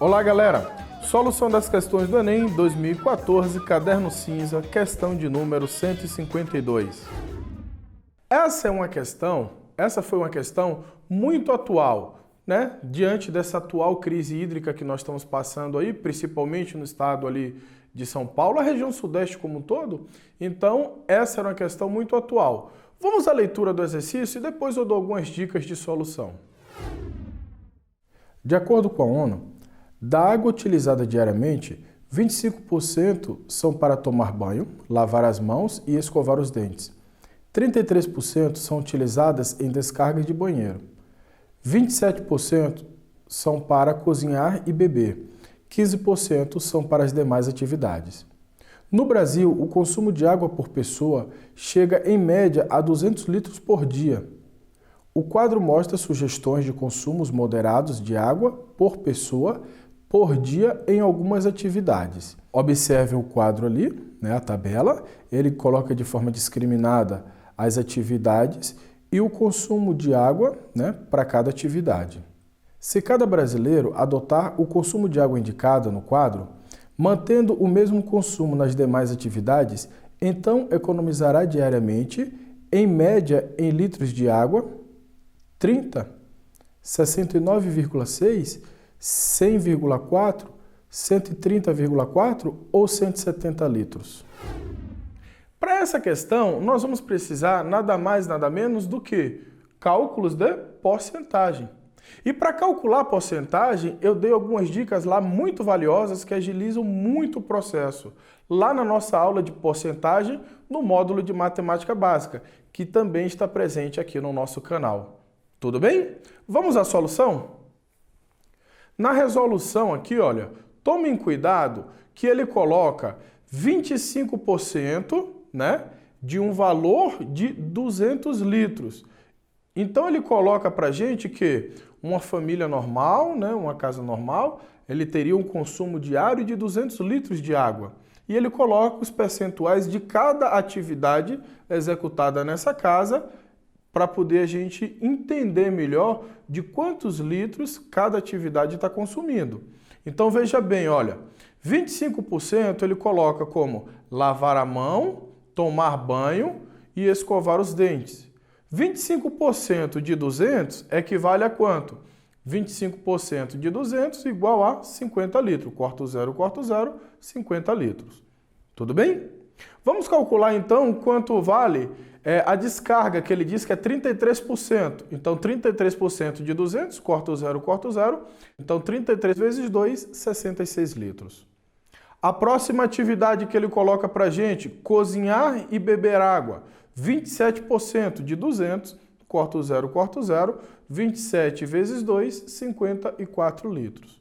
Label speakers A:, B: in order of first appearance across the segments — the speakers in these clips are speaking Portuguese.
A: Olá, galera! Solução das questões do Enem 2014, caderno cinza, questão de número 152. Essa foi uma questão muito atual, né? Diante dessa atual crise hídrica que nós estamos passando aí, principalmente no estado ali de São Paulo, a região sudeste como um todo. Então, essa era uma questão muito atual. Vamos à leitura do exercício e depois eu dou algumas dicas de solução. De acordo com a ONU, da água utilizada diariamente, 25% são para tomar banho, lavar as mãos e escovar os dentes. 33% são utilizadas em descargas de banheiro. 27% são para cozinhar e beber. 15% são para as demais atividades. No Brasil, o consumo de água por pessoa chega em média a 200 litros por dia. O quadro mostra sugestões de consumos moderados de água por pessoa por dia em algumas atividades. Observe o quadro ali, né, a tabela, ele coloca de forma discriminada as atividades e o consumo de água, né, para cada atividade. Se cada brasileiro adotar o consumo de água indicado no quadro, mantendo o mesmo consumo nas demais atividades, então economizará diariamente, em média em litros de água, 30, 69,6, 100,4, 130,4 ou 170 litros. Para essa questão, nós vamos precisar nada mais, nada menos do que cálculos de porcentagem. E para calcular a porcentagem, eu dei algumas dicas lá muito valiosas que agilizam muito o processo. Lá na nossa aula de porcentagem, no módulo de matemática básica, que também está presente aqui no nosso canal. Tudo bem? Vamos à solução? Na resolução aqui, olha, tomem cuidado que ele coloca 25%, né, de um valor de 200 litros. Então ele coloca para a gente que uma família normal, né, uma casa normal, ele teria um consumo diário de 200 litros de água. E ele coloca os percentuais de cada atividade executada nessa casa para poder a gente entender melhor de quantos litros cada atividade está consumindo. Então veja bem, olha, 25% ele coloca como lavar a mão, tomar banho e escovar os dentes. 25% de 200 equivale a quanto? 25% de 200 igual a 50 litros. Corta o zero, 50 litros. Tudo bem? Vamos calcular então quanto vale a descarga, que ele diz que é 33%. Então 33% de 200, corta o zero. Então 33 vezes 2, 66 litros. A próxima atividade que ele coloca para a gente, cozinhar e beber água. 27% de 200, corta o zero, 27 vezes 2, 54 litros.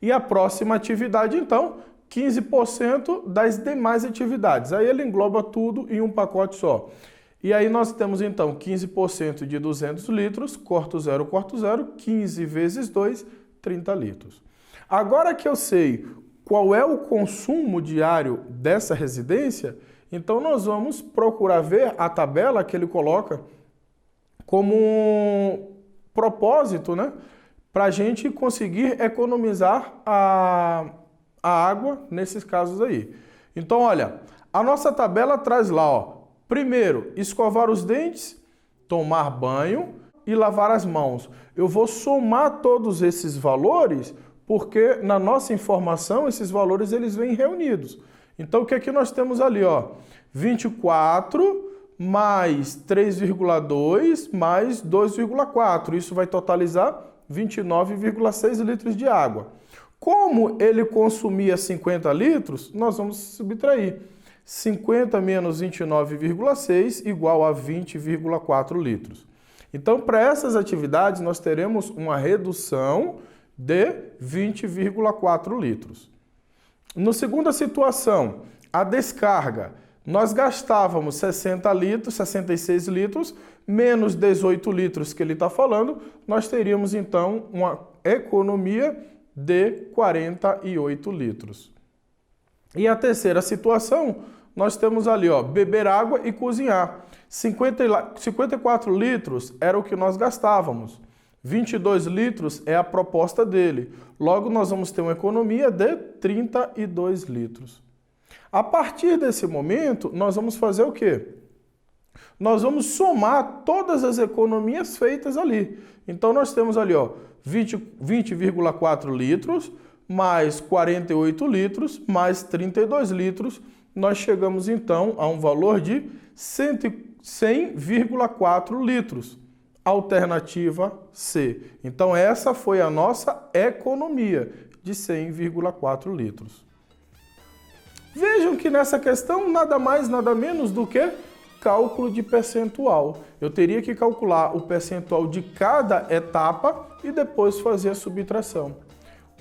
A: E a próxima atividade, então, 15% das demais atividades. Aí ele engloba tudo em um pacote só. E aí nós temos, então, 15% de 200 litros, corta o zero, 15 vezes 2, 30 litros. Agora que eu sei qual é o consumo diário dessa residência, então nós vamos procurar ver a tabela que ele coloca como um propósito, né, para a gente conseguir economizar a água nesses casos aí. Então, olha, a nossa tabela traz lá, ó, primeiro, escovar os dentes, tomar banho e lavar as mãos. Eu vou somar todos esses valores porque na nossa informação esses valores eles vêm reunidos. Então, o que é que nós temos ali, ó? 24 mais 3,2 mais 2,4. Isso vai totalizar 29,6 litros de água. Como ele consumia 50 litros, nós vamos subtrair. 50 menos 29,6 igual a 20,4 litros. Então, para essas atividades, nós teremos uma redução de 20,4 litros. Na segunda situação, a descarga. Nós gastávamos 60 litros, 66 litros, menos 18 litros que ele está falando, nós teríamos então uma economia de 48 litros. E a terceira situação, nós temos ali, ó, beber água e cozinhar. 54 litros era o que nós gastávamos. 22 litros é a proposta dele. Logo, nós vamos ter uma economia de 32 litros. A partir desse momento, nós vamos fazer o quê? Nós vamos somar todas as economias feitas ali. Então, nós temos ali, ó, 20,4 litros, mais 48 litros, mais 32 litros. Nós chegamos, então, a um valor de 100,4 litros. Alternativa C. Então, essa foi a nossa economia de 100,4 litros. Vejam que nessa questão, nada mais, nada menos do que cálculo de percentual. Eu teria que calcular o percentual de cada etapa e depois fazer a subtração.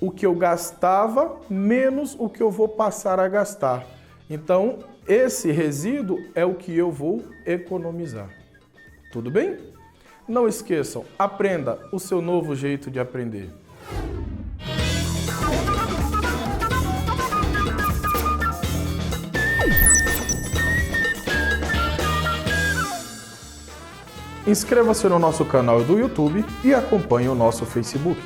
A: O que eu gastava menos o que eu vou passar a gastar. Então, esse resíduo é o que eu vou economizar. Tudo bem? Não esqueçam, aprenda o seu novo jeito de aprender. Inscreva-se no nosso canal do YouTube e acompanhe o nosso Facebook.